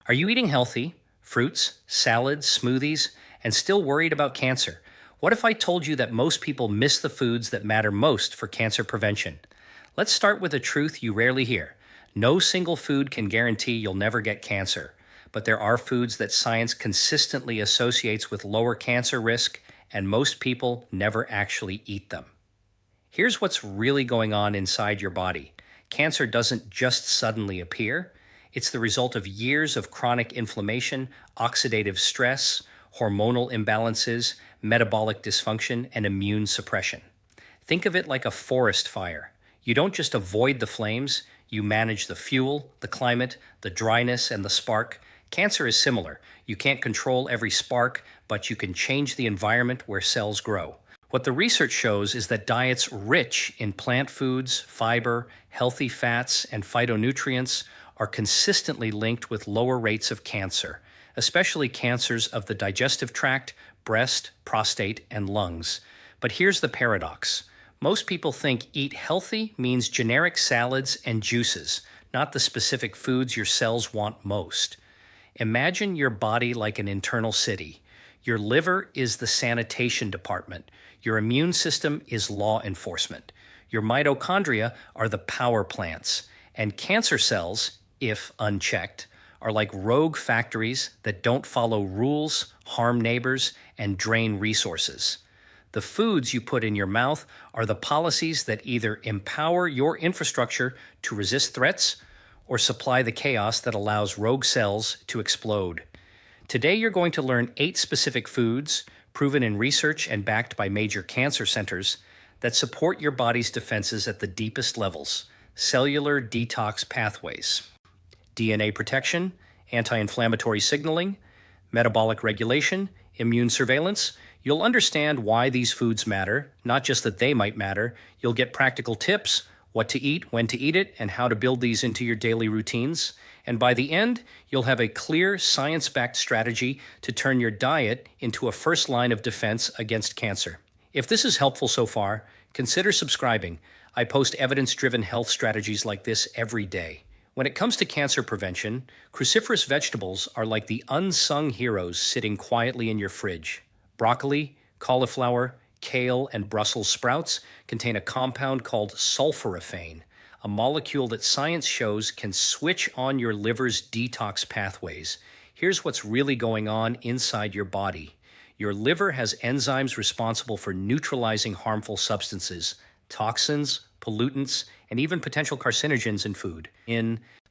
Are you eating healthy, fruits, salads, smoothies, and still worried about cancer? What if I told you that most people miss the foods that matter most for cancer prevention? Let's start with a truth you rarely hear. No single food can guarantee you'll never get cancer, but there are foods that science consistently associates with lower cancer risk, and most people never actually eat them. Here's what's really going on inside your body. Cancer doesn't just suddenly appear. It's the result of years of chronic inflammation, oxidative stress, hormonal imbalances, metabolic dysfunction, and immune suppression. Think of it like a forest fire. You don't just avoid the flames, you manage the fuel, the climate, the dryness, and the spark. Cancer is similar. You can't control every spark, but you can change the environment where cells grow. What the research shows is that diets rich in plant foods, fiber, healthy fats, and phytonutrients are consistently linked with lower rates of cancer, especially cancers of the digestive tract, breast, prostate, and lungs. But here's the paradox. Most people think eat healthy means generic salads and juices, not the specific foods your cells want most. Imagine your body like an internal city. Your liver is the sanitation department. Your immune system is law enforcement. Your mitochondria are the power plants. And cancer cells, if unchecked, are like rogue factories that don't follow rules, harm neighbors, and drain resources. The foods you put in your mouth are the policies that either empower your infrastructure to resist threats or supply the chaos that allows rogue cells to explode. Today, you're going to learn 8 specific foods, proven in research and backed by major cancer centers, that support your body's defenses at the deepest levels: cellular detox pathways, DNA protection, anti-inflammatory signaling, metabolic regulation, immune surveillance. You'll understand why these foods matter, not just that they might matter. You'll get practical tips, what to eat, when to eat it, and how to build these into your daily routines. And by the end, you'll have a clear, science-backed strategy to turn your diet into a first line of defense against cancer. If this is helpful so far, consider subscribing. I post evidence-driven health strategies like this every day. When it comes to cancer prevention, cruciferous vegetables are like the unsung heroes sitting quietly in your fridge. Broccoli, cauliflower, kale, and Brussels sprouts contain a compound called sulforaphane, a molecule that science shows can switch on your liver's detox pathways. Here's what's really going on inside your body. Your liver has enzymes responsible for neutralizing harmful substances, toxins, pollutants, and even potential carcinogens in food.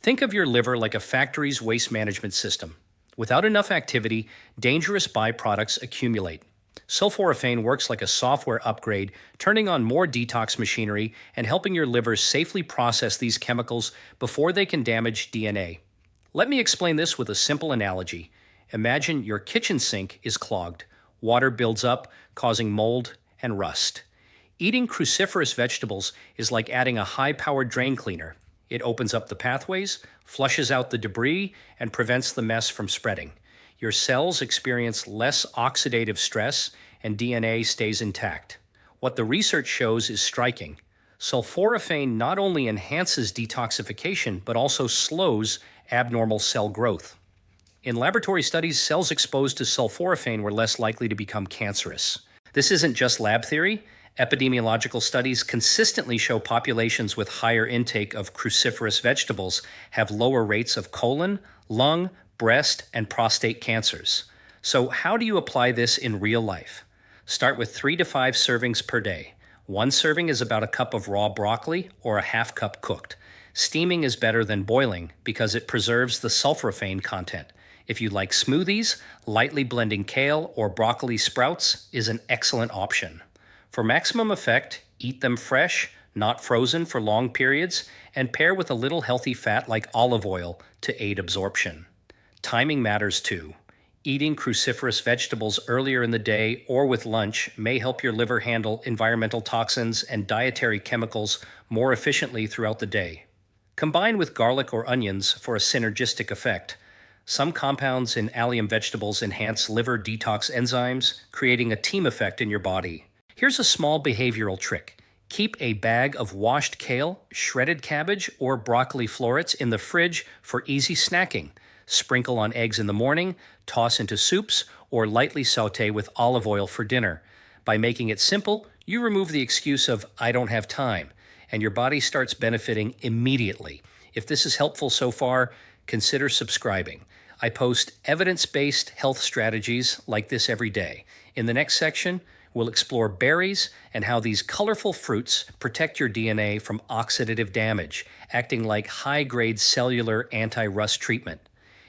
Think of your liver like a factory's waste management system. Without enough activity, dangerous byproducts accumulate. Sulforaphane works like a software upgrade, turning on more detox machinery and helping your liver safely process these chemicals before they can damage DNA. Let me explain this with a simple analogy. Imagine your kitchen sink is clogged. Water builds up, causing mold and rust. Eating cruciferous vegetables is like adding a high-powered drain cleaner. It opens up the pathways, flushes out the debris, and prevents the mess from spreading. Your cells experience less oxidative stress, and DNA stays intact. What the research shows is striking. Sulforaphane not only enhances detoxification, but also slows abnormal cell growth. In laboratory studies, cells exposed to sulforaphane were less likely to become cancerous. This isn't just lab theory. Epidemiological studies consistently show populations with higher intake of cruciferous vegetables have lower rates of colon, lung, breast, and prostate cancers. So how do you apply this in real life? Start with 3 to 5 servings per day. 1 serving is about a cup of raw broccoli or a half cup cooked. Steaming is better than boiling because it preserves the sulforaphane content. If you like smoothies, lightly blending kale or broccoli sprouts is an excellent option. For maximum effect, eat them fresh, not frozen for long periods, and pair with a little healthy fat like olive oil to aid absorption. Timing matters too. Eating cruciferous vegetables earlier in the day or with lunch may help your liver handle environmental toxins and dietary chemicals more efficiently throughout the day. Combine with garlic or onions for a synergistic effect. Some compounds in allium vegetables enhance liver detox enzymes, creating a team effect in your body. Here's a small behavioral trick. Keep a bag of washed kale, shredded cabbage, or broccoli florets in the fridge for easy snacking. Sprinkle on eggs in the morning, toss into soups, or lightly saute with olive oil for dinner. By making it simple, you remove the excuse of, "I don't have time," and your body starts benefiting immediately. If this is helpful so far, consider subscribing. I post evidence-based health strategies like this every day. In the next section, we'll explore berries and how these colorful fruits protect your DNA from oxidative damage, acting like high-grade cellular anti-rust treatment.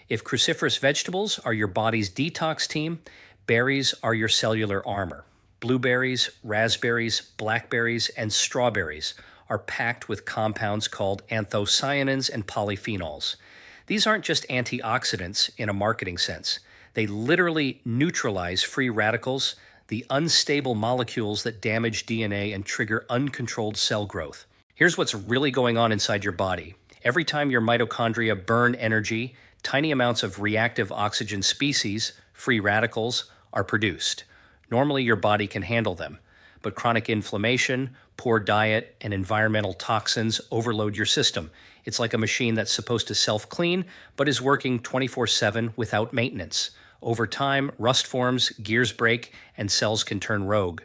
If cruciferous vegetables are your body's detox team, berries are your cellular armor. Blueberries, raspberries, blackberries, and strawberries are packed with compounds called anthocyanins and polyphenols. These aren't just antioxidants in a marketing sense. They literally neutralize free radicals, the unstable molecules that damage DNA and trigger uncontrolled cell growth. Here's what's really going on inside your body. Every time your mitochondria burn energy, tiny amounts of reactive oxygen species, free radicals, are produced. Normally, your body can handle them, but chronic inflammation, poor diet, and environmental toxins overload your system. It's like a machine that's supposed to self-clean, but is working 24/7 without maintenance. Over time, rust forms, gears break, and cells can turn rogue.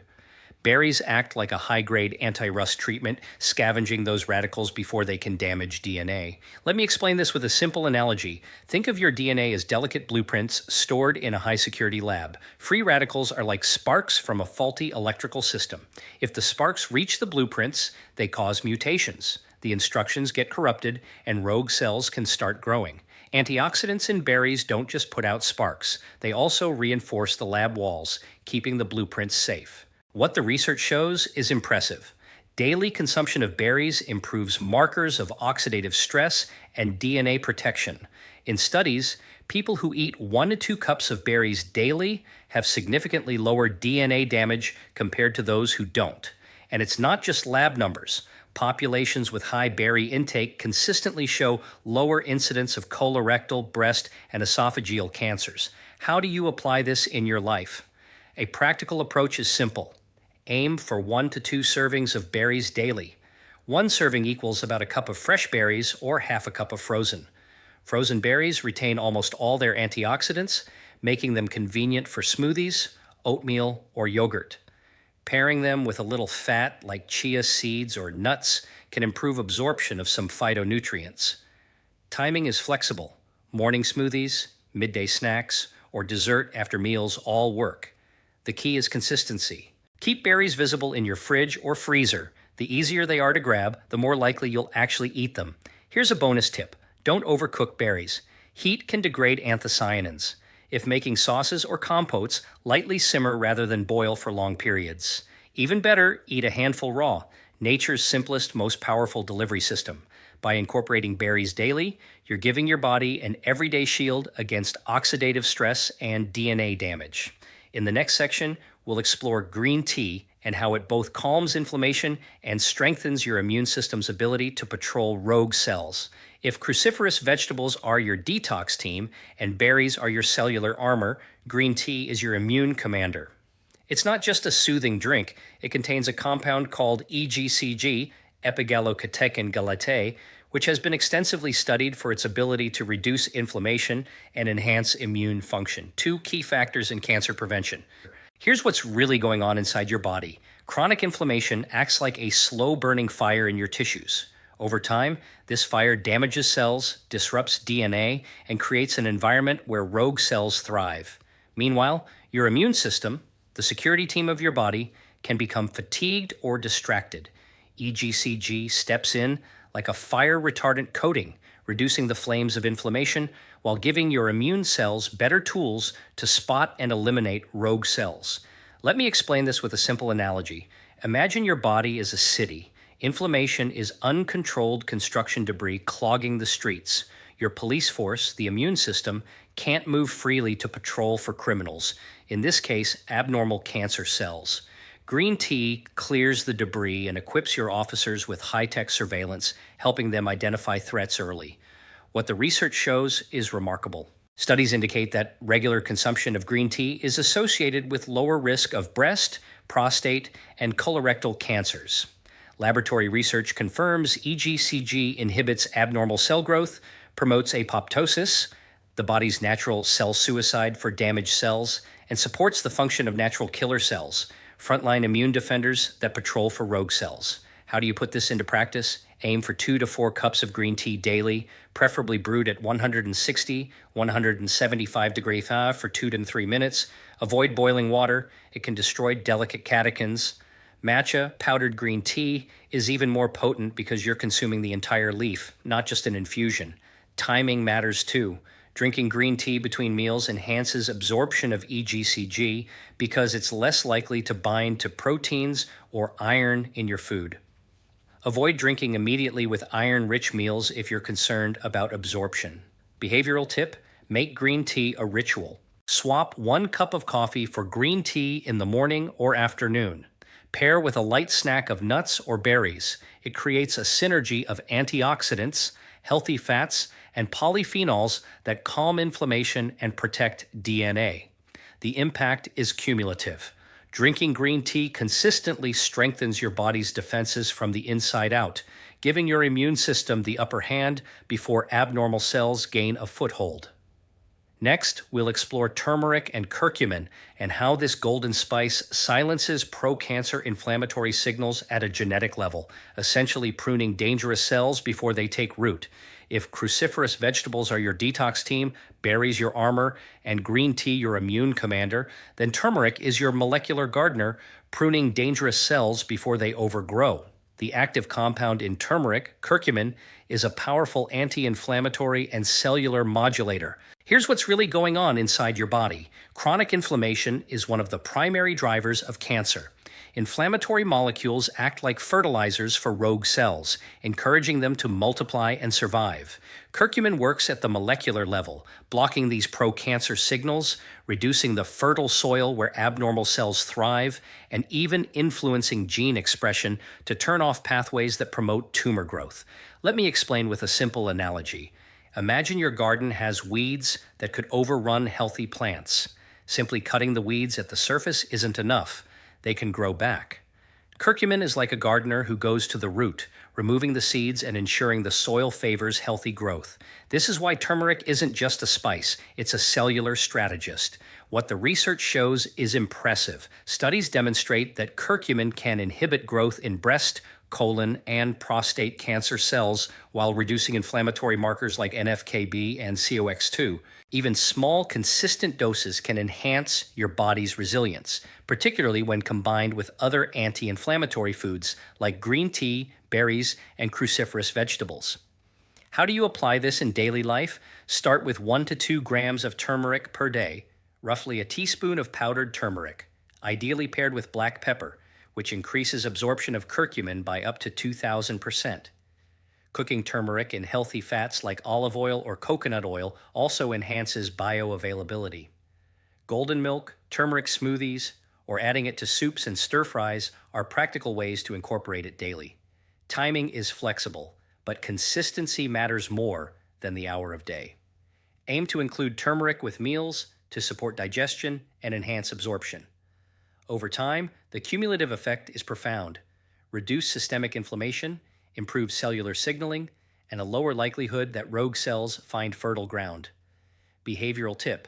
Berries act like a high-grade anti-rust treatment, scavenging those radicals before they can damage DNA. Let me explain this with a simple analogy. Think of your DNA as delicate blueprints stored in a high-security lab. Free radicals are like sparks from a faulty electrical system. If the sparks reach the blueprints, they cause mutations. The instructions get corrupted, and rogue cells can start growing. Antioxidants in berries don't just put out sparks. They also reinforce the lab walls, keeping the blueprints safe. What the research shows is impressive. Daily consumption of berries improves markers of oxidative stress and DNA protection. In studies, people who eat 1 to 2 cups of berries daily have significantly lower DNA damage compared to those who don't. And it's not just lab numbers. Populations with high berry intake consistently show lower incidence of colorectal, breast, and esophageal cancers. How do you apply this in your life? A practical approach is simple. Aim for 1 to 2 servings of berries daily. 1 serving equals about a cup of fresh berries or half a cup of frozen. Frozen berries retain almost all their antioxidants, making them convenient for smoothies, oatmeal, or yogurt. Pairing them with a little fat like chia seeds or nuts can improve absorption of some phytonutrients. Timing is flexible. Morning smoothies, midday snacks, or dessert after meals all work. The key is consistency. Keep berries visible in your fridge or freezer. The easier they are to grab, the more likely you'll actually eat them. Here's a bonus tip. Don't overcook berries. Heat can degrade anthocyanins. If making sauces or compotes, lightly simmer rather than boil for long periods. Even better, eat a handful raw, nature's simplest, most powerful delivery system. By incorporating berries daily, you're giving your body an everyday shield against oxidative stress and DNA damage. In the next section, we'll explore green tea and how it both calms inflammation and strengthens your immune system's ability to patrol rogue cells. If cruciferous vegetables are your detox team and berries are your cellular armor, green tea is your immune commander. It's not just a soothing drink. It contains a compound called EGCG, epigallocatechin galate, which has been extensively studied for its ability to reduce inflammation and enhance immune function, 2 key factors in cancer prevention. Here's what's really going on inside your body. Chronic inflammation acts like a slow-burning fire in your tissues. Over time, this fire damages cells, disrupts DNA, and creates an environment where rogue cells thrive. Meanwhile, your immune system, the security team of your body, can become fatigued or distracted. EGCG steps in like a fire-retardant coating, reducing the flames of inflammation while giving your immune cells better tools to spot and eliminate rogue cells. Let me explain this with a simple analogy. Imagine your body is a city. Inflammation is uncontrolled construction debris clogging the streets. Your police force, the immune system, can't move freely to patrol for criminals, in this case, abnormal cancer cells. Green tea clears the debris and equips your officers with high-tech surveillance, helping them identify threats early. What the research shows is remarkable. Studies indicate that regular consumption of green tea is associated with lower risk of breast, prostate, and colorectal cancers. Laboratory research confirms EGCG inhibits abnormal cell growth, promotes apoptosis, the body's natural cell suicide for damaged cells, and supports the function of natural killer cells, frontline immune defenders that patrol for rogue cells. How do you put this into practice? Aim for 2 to 4 cups of green tea daily, preferably brewed at 160, 175 degree Fahrenheit for 2 to 3 minutes. Avoid boiling water. It can destroy delicate catechins. Matcha, powdered green tea, is even more potent because you're consuming the entire leaf, not just an infusion. Timing matters too. Drinking green tea between meals enhances absorption of EGCG because it's less likely to bind to proteins or iron in your food. Avoid drinking immediately with iron-rich meals if you're concerned about absorption. Behavioral tip: make green tea a ritual. Swap 1 cup of coffee for green tea in the morning or afternoon. Pair with a light snack of nuts or berries. It creates a synergy of antioxidants, healthy fats, and polyphenols that calm inflammation and protect DNA. The impact is cumulative. Drinking green tea consistently strengthens your body's defenses from the inside out, giving your immune system the upper hand before abnormal cells gain a foothold. Next, we'll explore turmeric and curcumin and how this golden spice silences pro-cancer inflammatory signals at a genetic level, essentially pruning dangerous cells before they take root. If cruciferous vegetables are your detox team, berries your armor, and green tea your immune commander, then turmeric is your molecular gardener, pruning dangerous cells before they overgrow. The active compound in turmeric, curcumin, is a powerful anti-inflammatory and cellular modulator. Here's what's really going on inside your body. Chronic inflammation is one of the primary drivers of cancer. Inflammatory molecules act like fertilizers for rogue cells, encouraging them to multiply and survive. Curcumin works at the molecular level, blocking these pro-cancer signals, reducing the fertile soil where abnormal cells thrive, and even influencing gene expression to turn off pathways that promote tumor growth. Let me explain with a simple analogy. Imagine your garden has weeds that could overrun healthy plants. Simply cutting the weeds at the surface isn't enough. They can grow back. Curcumin is like a gardener who goes to the root, removing the seeds and ensuring the soil favors healthy growth. This is why turmeric isn't just a spice, it's a cellular strategist. What the research shows is impressive. Studies demonstrate that curcumin can inhibit growth in breast, colon, and prostate cancer cells while reducing inflammatory markers like NF-κB and COX-2. Even small, consistent doses can enhance your body's resilience, particularly when combined with other anti-inflammatory foods like green tea, berries, and cruciferous vegetables. How do you apply this in daily life? Start with 1 to 2 grams of turmeric per day, roughly a teaspoon of powdered turmeric, ideally paired with black pepper, which increases absorption of curcumin by up to 2,000%. Cooking turmeric in healthy fats like olive oil or coconut oil also enhances bioavailability. Golden milk, turmeric smoothies, or adding it to soups and stir-fries are practical ways to incorporate it daily. Timing is flexible, but consistency matters more than the hour of day. Aim to include turmeric with meals to support digestion and enhance absorption. Over time, the cumulative effect is profound. Reduce systemic inflammation, improve cellular signaling, and a lower likelihood that rogue cells find fertile ground. Behavioral tip: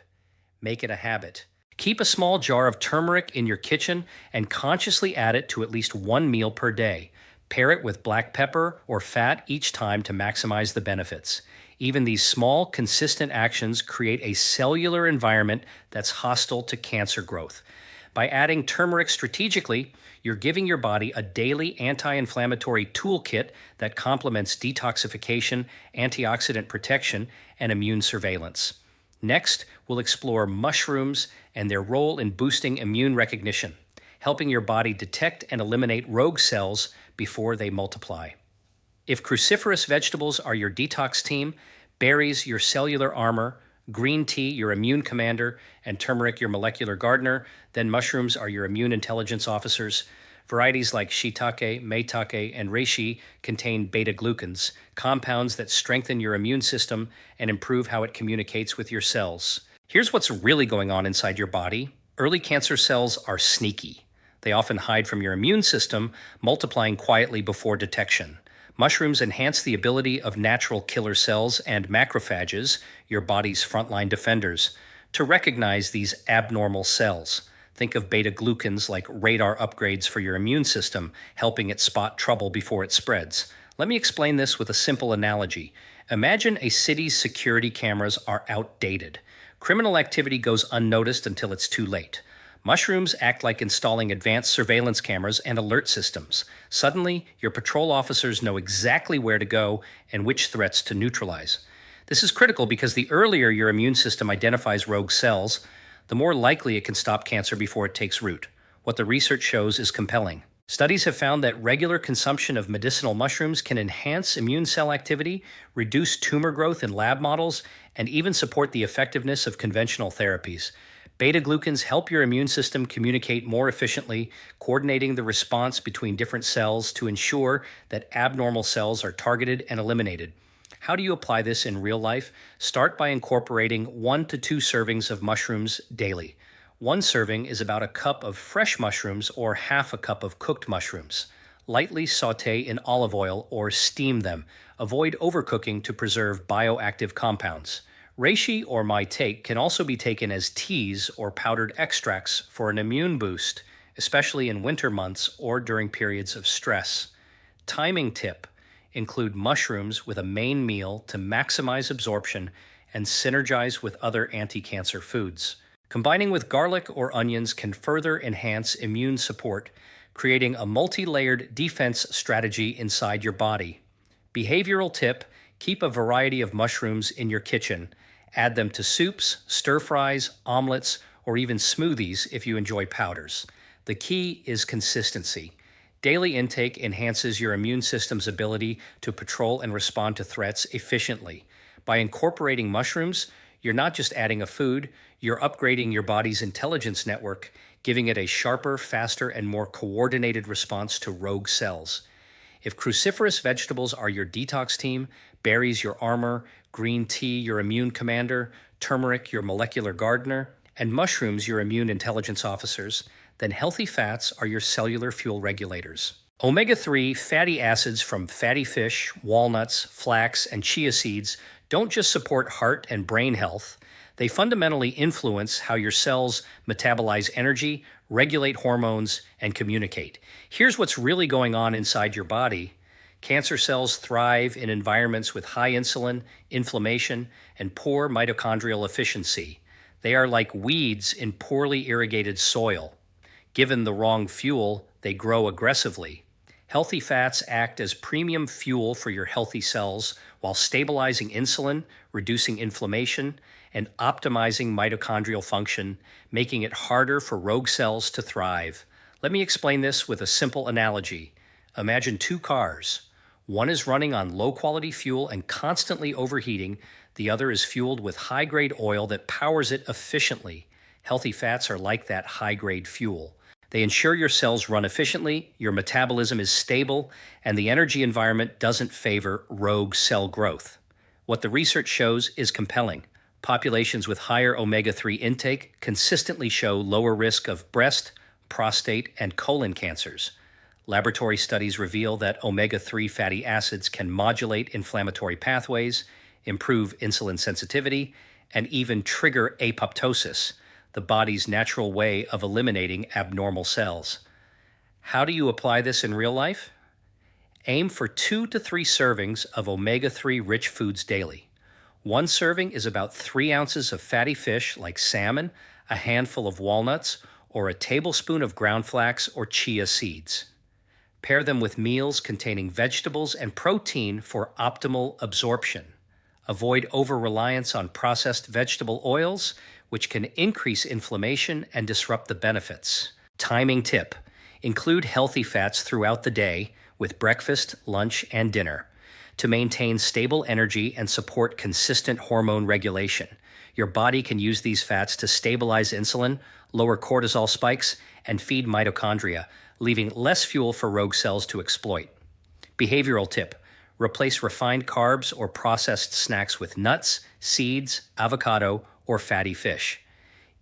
make it a habit. Keep a small jar of turmeric in your kitchen and consciously add it to at least 1 meal per day. Pair it with black pepper or fat each time to maximize the benefits. Even these small, consistent actions create a cellular environment that's hostile to cancer growth. By adding turmeric strategically, you're giving your body a daily anti-inflammatory toolkit that complements detoxification, antioxidant protection, and immune surveillance. Next, we'll explore mushrooms and their role in boosting immune recognition, helping your body detect and eliminate rogue cells before they multiply. If cruciferous vegetables are your detox team, berries your cellular armor, green tea your immune commander, and turmeric your molecular gardener, then mushrooms are your immune intelligence officers. Varieties like shiitake, maitake, and reishi contain beta-glucans, compounds that strengthen your immune system and improve how it communicates with your cells. Here's what's really going on inside your body. Early cancer cells are sneaky. They often hide from your immune system, multiplying quietly before detection. Mushrooms enhance the ability of natural killer cells and macrophages, your body's frontline defenders, to recognize these abnormal cells. Think of beta glucans like radar upgrades for your immune system, helping it spot trouble before it spreads. Let me explain this with a simple analogy. Imagine a city's security cameras are outdated. Criminal activity goes unnoticed until it's too late. Mushrooms act like installing advanced surveillance cameras and alert systems. Suddenly, your patrol officers know exactly where to go and which threats to neutralize. This is critical because the earlier your immune system identifies rogue cells, the more likely it can stop cancer before it takes root. What the research shows is compelling. Studies have found that regular consumption of medicinal mushrooms can enhance immune cell activity, reduce tumor growth in lab models, and even support the effectiveness of conventional therapies. Beta-glucans help your immune system communicate more efficiently, coordinating the response between different cells to ensure that abnormal cells are targeted and eliminated. How do you apply this in real life? Start by incorporating 1 to 2 servings of mushrooms daily. 1 serving is about a cup of fresh mushrooms or half a cup of cooked mushrooms. Lightly saute in olive oil or steam them. Avoid overcooking to preserve bioactive compounds. Reishi or my take can also be taken as teas or powdered extracts for an immune boost, especially in winter months or during periods of stress. Timing tip: include mushrooms with a main meal to maximize absorption and synergize with other anti-cancer foods. Combining with garlic or onions can further enhance immune support, creating a multi-layered defense strategy inside your body. Behavioral tip: keep a variety of mushrooms in your kitchen. Add them to soups, stir-fries, omelets, or even smoothies if you enjoy powders. The key is consistency. Daily intake enhances your immune system's ability to patrol and respond to threats efficiently. By incorporating mushrooms, you're not just adding a food, you're upgrading your body's intelligence network, giving it a sharper, faster, and more coordinated response to rogue cells. If cruciferous vegetables are your detox team, berries your armor, green tea your immune commander, turmeric your molecular gardener, and mushrooms your immune intelligence officers, then healthy fats are your cellular fuel regulators. Omega-3 fatty acids from fatty fish, walnuts, flax, and chia seeds don't just support heart and brain health, they fundamentally influence how your cells metabolize energy, regulate hormones, and communicate. Here's what's really going on inside your body. Cancer cells thrive in environments with high insulin, inflammation, and poor mitochondrial efficiency. They are like weeds in poorly irrigated soil. Given the wrong fuel, they grow aggressively. Healthy fats act as premium fuel for your healthy cells while stabilizing insulin, reducing inflammation, and optimizing mitochondrial function, making it harder for rogue cells to thrive. Let me explain this with a simple analogy. Imagine 2 cars. One is running on low-quality fuel and constantly overheating. The other is fueled with high-grade oil that powers it efficiently. Healthy fats are like that high-grade fuel. They ensure your cells run efficiently, your metabolism is stable, and the energy environment doesn't favor rogue cell growth. What the research shows is compelling. Populations with higher omega-3 intake consistently show lower risk of breast, prostate, and colon cancers. Laboratory studies reveal that omega-3 fatty acids can modulate inflammatory pathways, improve insulin sensitivity, and even trigger apoptosis, the body's natural way of eliminating abnormal cells. How do you apply this in real life? Aim for 2 to 3 servings of omega-3 rich foods daily. 1 serving is about 3 ounces of fatty fish like salmon, a handful of walnuts, or a tablespoon of ground flax or chia seeds. Pair them with meals containing vegetables and protein for optimal absorption. Avoid over-reliance on processed vegetable oils, which can increase inflammation and disrupt the benefits. Timing tip: include healthy fats throughout the day with breakfast, lunch, and dinner to maintain stable energy and support consistent hormone regulation. Your body can use these fats to stabilize insulin, lower cortisol spikes, and feed mitochondria, leaving less fuel for rogue cells to exploit. Behavioral tip: replace refined carbs or processed snacks with nuts, seeds, avocado, or fatty fish.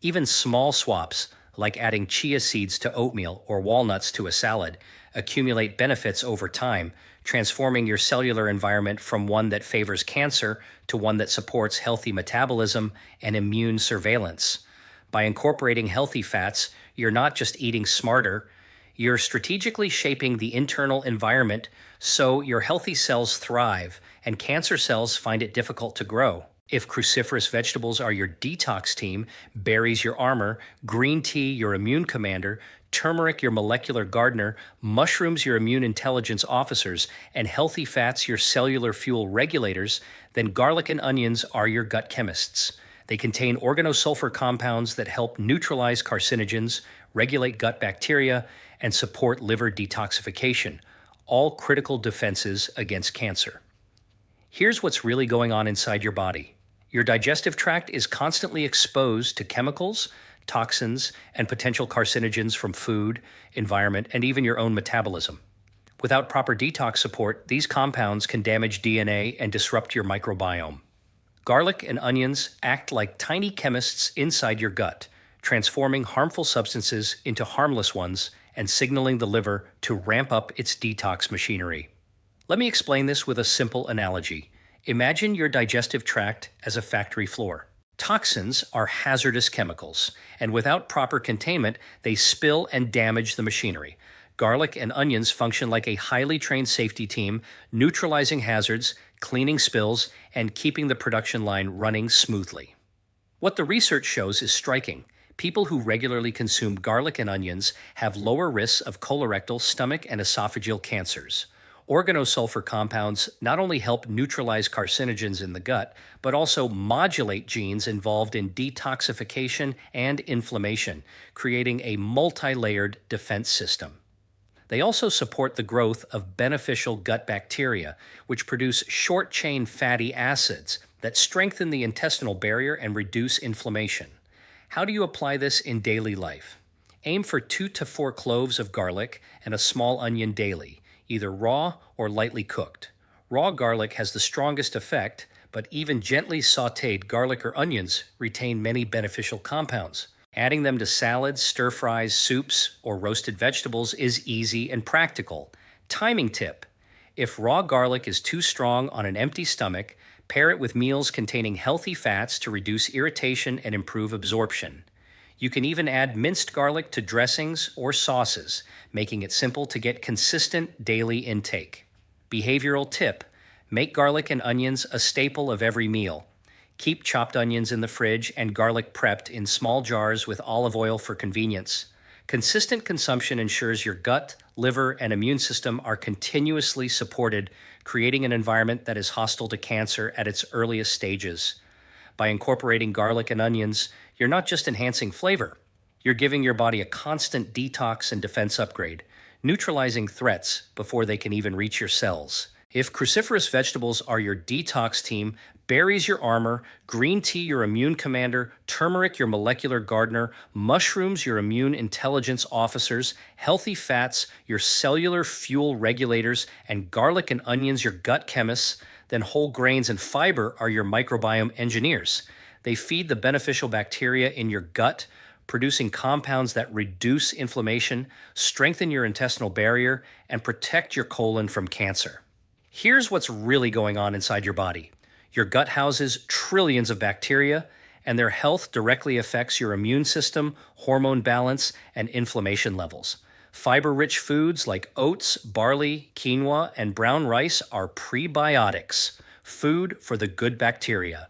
Even small swaps, like adding chia seeds to oatmeal or walnuts to a salad, accumulate benefits over time, transforming your cellular environment from one that favors cancer to one that supports healthy metabolism and immune surveillance. By incorporating healthy fats, you're not just eating smarter, you're strategically shaping the internal environment so your healthy cells thrive and cancer cells find it difficult to grow. If cruciferous vegetables are your detox team, berries your armor, green tea your immune commander, turmeric your molecular gardener, mushrooms your immune intelligence officers, and healthy fats your cellular fuel regulators, then garlic and onions are your gut chemists. They contain organosulfur compounds that help neutralize carcinogens, regulate gut bacteria, and support liver detoxification, all critical defenses against cancer. Here's what's really going on inside your body. Your digestive tract is constantly exposed to chemicals, toxins, and potential carcinogens from food, environment, and even your own metabolism. Without proper detox support, these compounds can damage DNA and disrupt your microbiome. Garlic and onions act like tiny chemists inside your gut, transforming harmful substances into harmless ones and signaling the liver to ramp up its detox machinery. Let me explain this with a simple analogy. Imagine your digestive tract as a factory floor. Toxins are hazardous chemicals, and without proper containment, they spill and damage the machinery. Garlic and onions function like a highly trained safety team, neutralizing hazards, cleaning spills, and keeping the production line running smoothly. What the research shows is striking. People who regularly consume garlic and onions have lower risks of colorectal, stomach, and esophageal cancers. Organosulfur compounds not only help neutralize carcinogens in the gut, but also modulate genes involved in detoxification and inflammation, creating a multi-layered defense system. They also support the growth of beneficial gut bacteria, which produce short-chain fatty acids that strengthen the intestinal barrier and reduce inflammation. How do you apply this in daily life? Aim for 2 to 4 cloves of garlic and a small onion daily, either raw or lightly cooked. Raw garlic has the strongest effect, but even gently sautéed garlic or onions retain many beneficial compounds. Adding them to salads, stir-fries, soups, or roasted vegetables is easy and practical. Timing tip: if raw garlic is too strong on an empty stomach, pair it with meals containing healthy fats to reduce irritation and improve absorption. You can even add minced garlic to dressings or sauces, making it simple to get consistent daily intake. Behavioral tip: make garlic and onions a staple of every meal. Keep chopped onions in the fridge and garlic prepped in small jars with olive oil for convenience. Consistent consumption ensures your gut, liver, and immune system are continuously supported, creating an environment that is hostile to cancer at its earliest stages. By incorporating garlic and onions, you're not just enhancing flavor, you're giving your body a constant detox and defense upgrade, neutralizing threats before they can even reach your cells. If cruciferous vegetables are your detox team, berries your armor, green tea your immune commander, turmeric your molecular gardener, mushrooms your immune intelligence officers, healthy fats your cellular fuel regulators, and garlic and onions your gut chemists, then whole grains and fiber are your microbiome engineers. They feed the beneficial bacteria in your gut, producing compounds that reduce inflammation, strengthen your intestinal barrier, and protect your colon from cancer. Here's what's really going on inside your body. Your gut houses trillions of bacteria, and their health directly affects your immune system, hormone balance, and inflammation levels. Fiber-rich foods like oats, barley, quinoa, and brown rice are prebiotics, food for the good bacteria.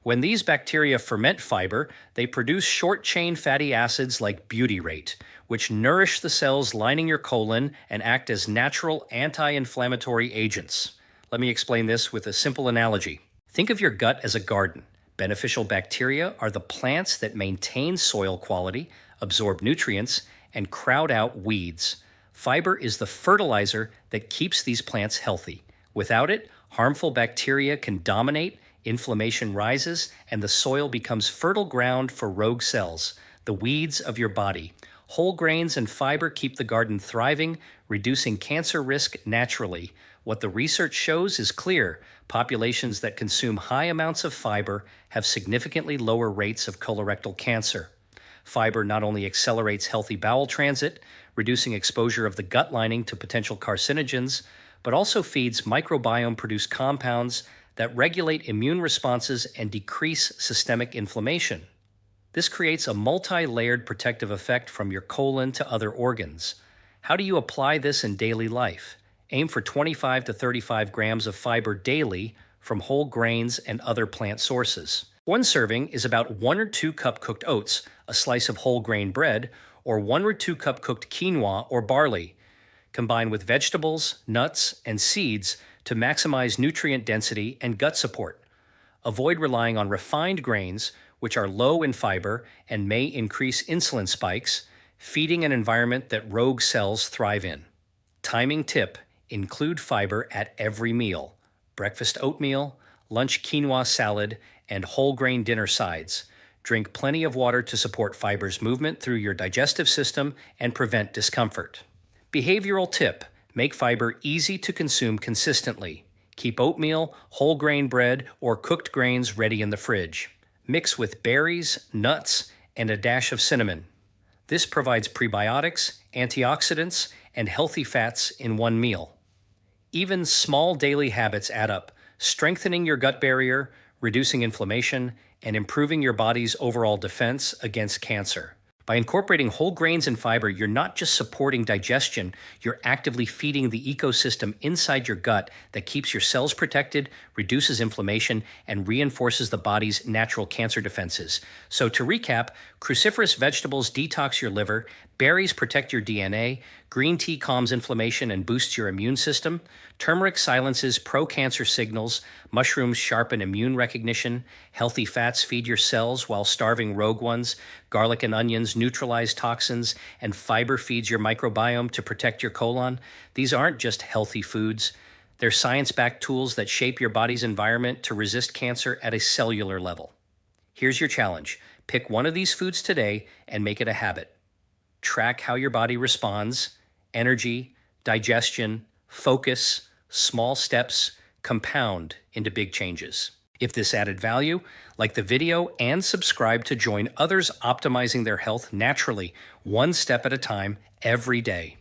When these bacteria ferment fiber, they produce short-chain fatty acids like butyrate, which nourish the cells lining your colon and act as natural anti-inflammatory agents. Let me explain this with a simple analogy. Think of your gut as a garden. Beneficial bacteria are the plants that maintain soil quality, absorb nutrients, and crowd out weeds. Fiber is the fertilizer that keeps these plants healthy. Without it, harmful bacteria can dominate, inflammation rises, and the soil becomes fertile ground for rogue cells, the weeds of your body. Whole grains and fiber keep the garden thriving, reducing cancer risk naturally. What the research shows is clear. Populations that consume high amounts of fiber have significantly lower rates of colorectal cancer. Fiber not only accelerates healthy bowel transit, reducing exposure of the gut lining to potential carcinogens, but also feeds microbiome-produced compounds that regulate immune responses and decrease systemic inflammation. This creates a multi-layered protective effect from your colon to other organs. How do you apply this in daily life? Aim for 25 to 35 grams of fiber daily from whole grains and other plant sources. One serving is about 1 or 2 cup cooked oats, a slice of whole grain bread, or 1 or 2 cup cooked quinoa or barley. Combine with vegetables, nuts, and seeds to maximize nutrient density and gut support. Avoid relying on refined grains, which are low in fiber and may increase insulin spikes, feeding an environment that rogue cells thrive in. Timing tip: include fiber at every meal: breakfast oatmeal, lunch quinoa salad, and whole grain dinner sides. Drink plenty of water to support fiber's movement through your digestive system and prevent discomfort. Behavioral tip: make fiber easy to consume consistently. Keep oatmeal, whole grain bread, or cooked grains ready in the fridge. Mix with berries, nuts, and a dash of cinnamon. This provides prebiotics, antioxidants, and healthy fats in one meal. Even small daily habits add up, strengthening your gut barrier, reducing inflammation, and improving your body's overall defense against cancer. By incorporating whole grains and fiber, you're not just supporting digestion, you're actively feeding the ecosystem inside your gut that keeps your cells protected, reduces inflammation, and reinforces the body's natural cancer defenses. So to recap, cruciferous vegetables detox your liver, berries protect your DNA, green tea calms inflammation and boosts your immune system, turmeric silences pro-cancer signals, mushrooms sharpen immune recognition, healthy fats feed your cells while starving rogue ones, garlic and onions neutralize toxins, and fiber feeds your microbiome to protect your colon. These aren't just healthy foods. They're science-backed tools that shape your body's environment to resist cancer at a cellular level. Here's your challenge. Pick one of these foods today and make it a habit. Track how your body responds: energy, digestion, focus. Small steps compound into big changes. If this added value, like the video and subscribe to join others optimizing their health naturally, one step at a time, every day.